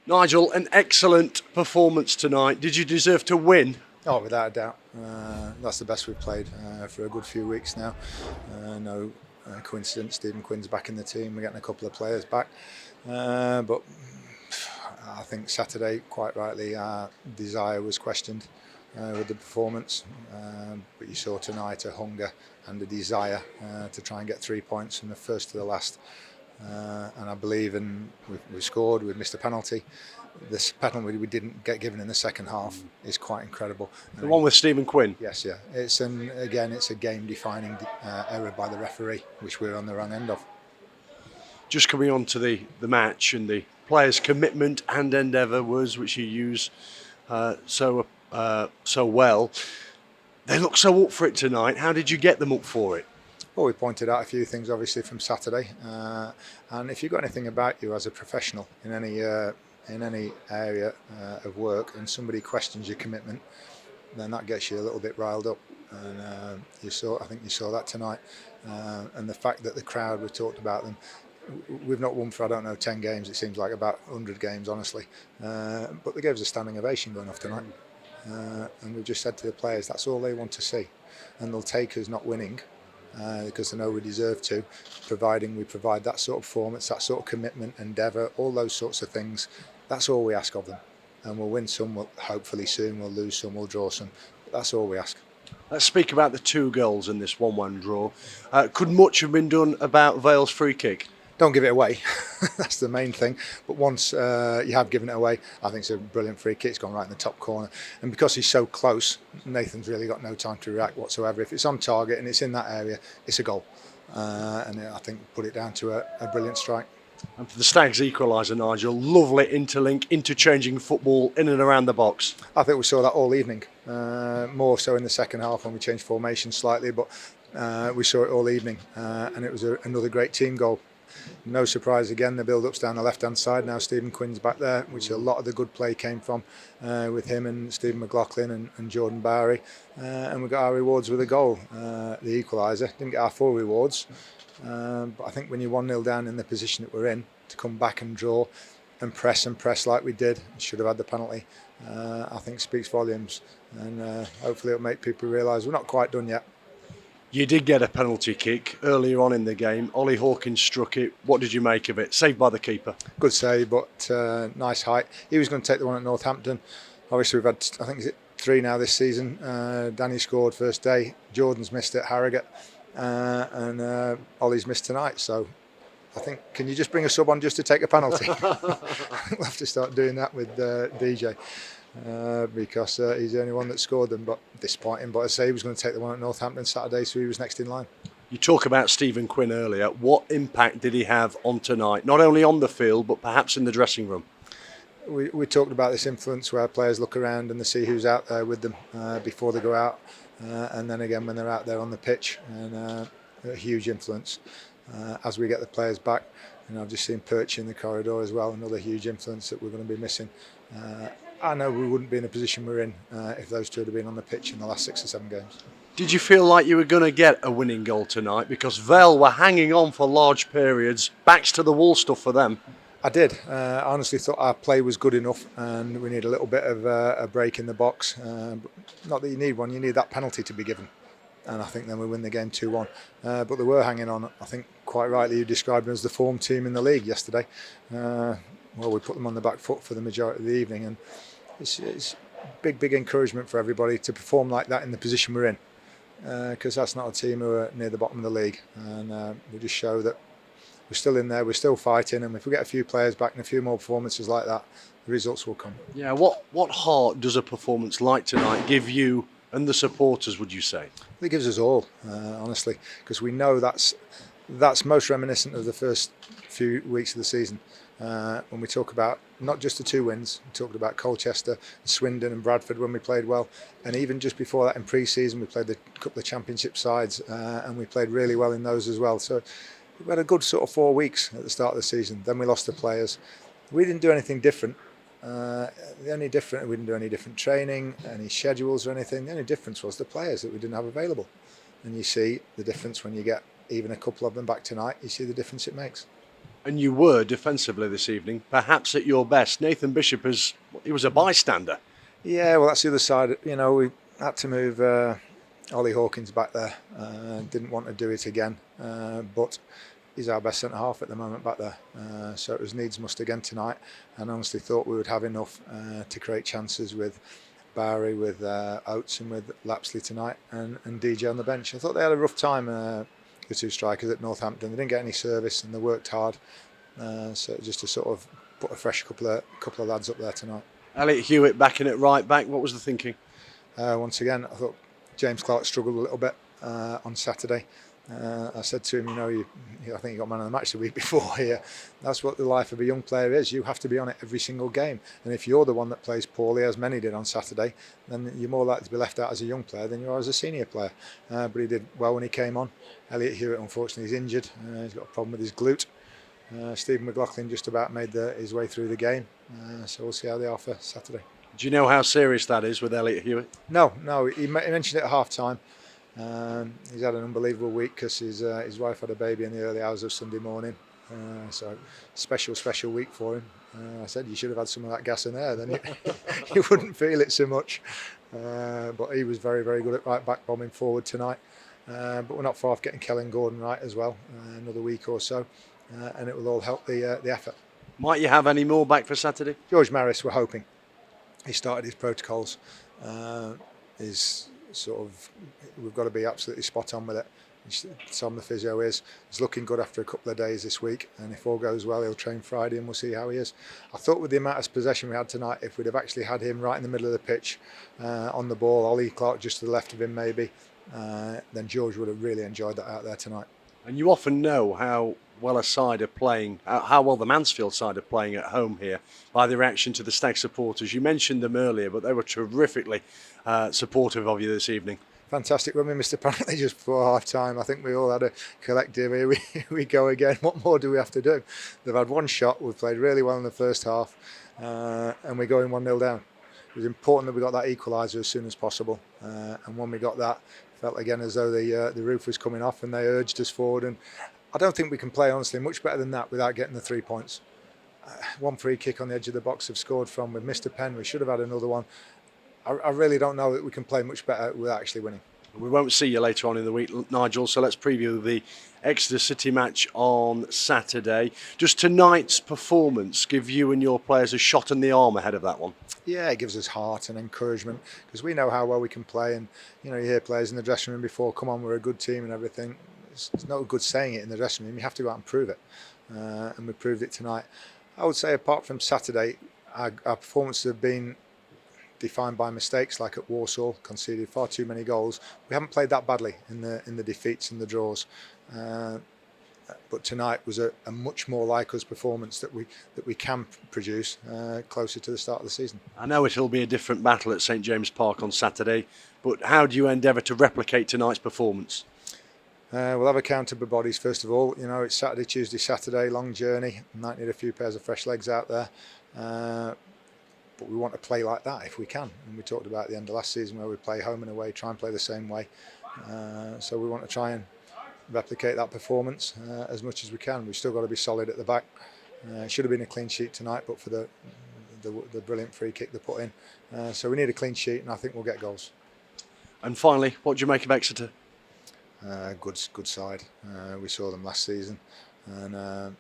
Nigel, an excellent performance tonight. Did you deserve to win? Oh, without a doubt. That's the best we've played for a good few weeks now. No coincidence, Stephen Quinn's back in the team. We're getting a couple of players back. But I think Saturday, quite rightly, our desire was questioned with the performance. But you saw tonight a hunger and a desire to try and get 3 points from the first to the last. And I believe we scored, we missed a penalty. This penalty we didn't get given in the second half is quite incredible. The one with Stephen Quinn? Yes, yeah. It's a game-defining error by the referee, which we're on the wrong end of. Just coming on to the match and the players' commitment and endeavour was, which you use so well. They look so up for it tonight. How did you get them up for it? Well, we pointed out a few things obviously from Saturday, and if you've got anything about you as a professional in any area of work, and somebody questions your commitment, then that gets you a little bit riled up. And I think you saw that tonight, and the fact that the crowd, we talked about them. We've not won for, I don't know, 10 games. It seems like about 100 games, honestly. But they gave us a standing ovation going off tonight, and we've just said to the players that's all they want to see, and they'll take us not winning. Because they know we deserve to, providing we provide that sort of performance, that sort of commitment, endeavour, all those sorts of things. That's all we ask of them. And we'll win some, hopefully soon, we'll lose some, we'll draw some. But that's all we ask. Let's speak about the 2 goals in this 1-1 draw. Could much have been done about Vale's free kick? Don't give it away. That's the main thing. But once you have given it away, I think it's a brilliant free kick. It's gone right in the top corner. And because he's so close, Nathan's really got no time to react whatsoever. If it's on target and it's in that area, it's a goal. And I think put it down to a brilliant strike. And for the Stags equaliser, Nigel, lovely interlink, interchanging football in and around the box. I think we saw that all evening. More so in the second half when we changed formation slightly. But we saw it all evening. And it was another great team goal. No surprise again, the build-up's down the left-hand side. Now Stephen Quinn's back there, which a lot of the good play came from with him and Stephen McLaughlin and Jordan Bowery. And we got our rewards with a goal, the equaliser. Didn't get our full rewards. But I think when you're 1-0 down in the position that we're in, to come back and draw and press like we did, should have had the penalty, I think speaks volumes. And hopefully it'll make people realise we're not quite done yet. You did get a penalty kick earlier on in the game. Ollie Hawkins struck it. What did you make of it? Saved by the keeper. Good save, but nice height. He was going to take the one at Northampton. Obviously, we've had, I think, 3 now this season. Danny scored first day. Jordan's missed at Harrogate. And Ollie's missed tonight. So I think, can you just bring a sub on just to take a penalty? We'll have to start doing that with DJ. Because he's the only one that scored them, but disappointing. But I say he was going to take the one at Northampton Saturday, so he was next in line. You talk about Stephen Quinn earlier. What impact did he have on tonight? Not only on the field, but perhaps in the dressing room. We talked about this influence where players look around and they see who's out there with them before they go out, and then again when they're out there on the pitch, and a huge influence as we get the players back. And I've just seen Perch in the corridor as well, another huge influence that we're going to be missing. I know we wouldn't be in the position we're in if those two had been on the pitch in the last 6 or 7 games. Did you feel like you were going to get a winning goal tonight? Because Vale were hanging on for large periods, backs to the wall stuff for them. I did. I honestly thought our play was good enough and we need a little bit of a break in the box. Not that you need one, you need that penalty to be given. And I think then we win the game 2-1. But they were hanging on. I think quite rightly you described them as the form team in the league yesterday. Well, we put them on the back foot for the majority of the evening, and it's big encouragement for everybody to perform like that in the position we're in, because that's not a team who are near the bottom of the league, and we just show that we're still in there, we're still fighting, and if we get a few players back and a few more performances like that, the results will come. Yeah, what heart does a performance like tonight give you and the supporters, would you say? It gives us all, honestly, because we know that's most reminiscent of the first few weeks of the season. When we talk about not just the 2 wins, we talked about Colchester, Swindon and Bradford when we played well, and even just before that in pre-season we played a couple of championship sides, and we played really well in those as well. So we had a good sort of 4 weeks at the start of the season. Then we lost the players. We didn't do anything different. We didn't do any different training, any schedules or anything. The only difference was the players that we didn't have available. And you see the difference when you get even a couple of them back tonight. You see the difference it makes. And you were defensively this evening, perhaps at your best. Nathan Bishop he was a bystander. Yeah, well, that's the other side. We had to move Ollie Hawkins back there. Didn't want to do it again, but he's our best centre half at the moment back there. So it was needs must again tonight, and honestly thought we would have enough to create chances with Barry, with Oates, and with Lapsley tonight, and DJ on the bench. I thought they had a rough time, the two strikers at Northampton. They didn't get any service, and they worked hard. So just to sort of put a fresh couple of lads up there tonight. Elliot Hewitt back in at right back. What was the thinking? Once again, I thought James Clark struggled a little bit on Saturday. I said to him, I think he got man of the match the week before here. That's what the life of a young player is. You have to be on it every single game. And if you're the one that plays poorly, as many did on Saturday, then you're more likely to be left out as a young player than you are as a senior player. But he did well when he came on. Elliot Hewitt, unfortunately, is injured. He's got a problem with his glute. Stephen McLaughlin just about made his way through the game. So we'll see how they are for Saturday. Do you know how serious that is with Elliot Hewitt? No. He mentioned it at half time. He's had an unbelievable week because his wife had a baby in the early hours of Sunday morning. So special week for him. I said you should have had some of that gas in there, then you wouldn't feel it so much. But he was very, very good at right back bombing forward tonight. But we're not far off getting Kellen Gordon right as well. Another week or so, and it will all help the effort. Might you have any more back for Saturday? George Maris, we're hoping. He started his protocols. We've got to be absolutely spot on with it. Tom, the physio, is looking good after a couple of days this week, and if all goes well, he'll train Friday, and we'll see how he is. I thought with the amount of possession we had tonight, if we'd have actually had him right in the middle of the pitch on the ball, Ollie Clark just to the left of him maybe, then George would have really enjoyed that out there tonight. And you often know how well a side are playing, how well the Mansfield side are playing at home here by the reaction to the Stag supporters. You mentioned them earlier, but they were terrifically supportive of you this evening. Fantastic run, Mr. Apparently just before half time. I think we all had a collective, here we go again, what more do we have to do? They've had one shot, we've played really well in the first half, and we're going 1-0 down. It was important that we got that equaliser as soon as possible, and when we got that, felt again as though the roof was coming off, and they urged us forward. And I don't think we can play, honestly, much better than that without getting the 3 points. One free kick on the edge of the box have scored from. We've missed a pen, we should have had another one. I really don't know that we can play much better without actually winning. We won't see you later on in the week, Nigel, so let's preview the Exeter City match on Saturday. Just tonight's performance give you and your players a shot in the arm ahead of that one? Yeah, it gives us heart and encouragement because we know how well we can play, and you hear players in the dressing room before, come on, we're a good team and everything. It's no good saying it in the dressing room, you have to go out and prove it, and we proved it tonight. I would say apart from Saturday, our performances have been defined by mistakes, like at Walsall, conceded far too many goals. We haven't played that badly in the defeats and the draws, but tonight was a much more like us performance that we can produce closer to the start of the season. I know it'll be a different battle at St James Park on Saturday, but how do you endeavour to replicate tonight's performance? We'll have accountable bodies first of all. It's Saturday, Tuesday, Saturday, long journey. Might need a few pairs of fresh legs out there. But we want to play like that if we can. And we talked about at the end of last season where we play home and away, try and play the same way. So we want to try and replicate that performance as much as we can. We've still got to be solid at the back. It should have been a clean sheet tonight, but for the brilliant free kick they put in. So we need a clean sheet, and I think we'll get goals. And finally, what do you make of Exeter? Good side. We saw them last season, and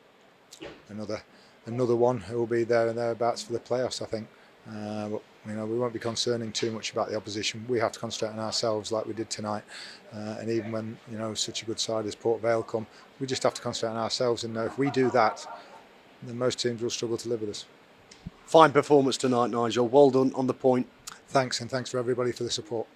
another one who will be there and thereabouts for the playoffs, I think. But we won't be concerning too much about the opposition. We have to concentrate on ourselves like we did tonight. And even when such a good side as Port Vale come, we just have to concentrate on ourselves and know if we do that, then most teams will struggle to live with us. Fine performance tonight, Nigel. Well done on the point. Thanks, and thanks for everybody for the support.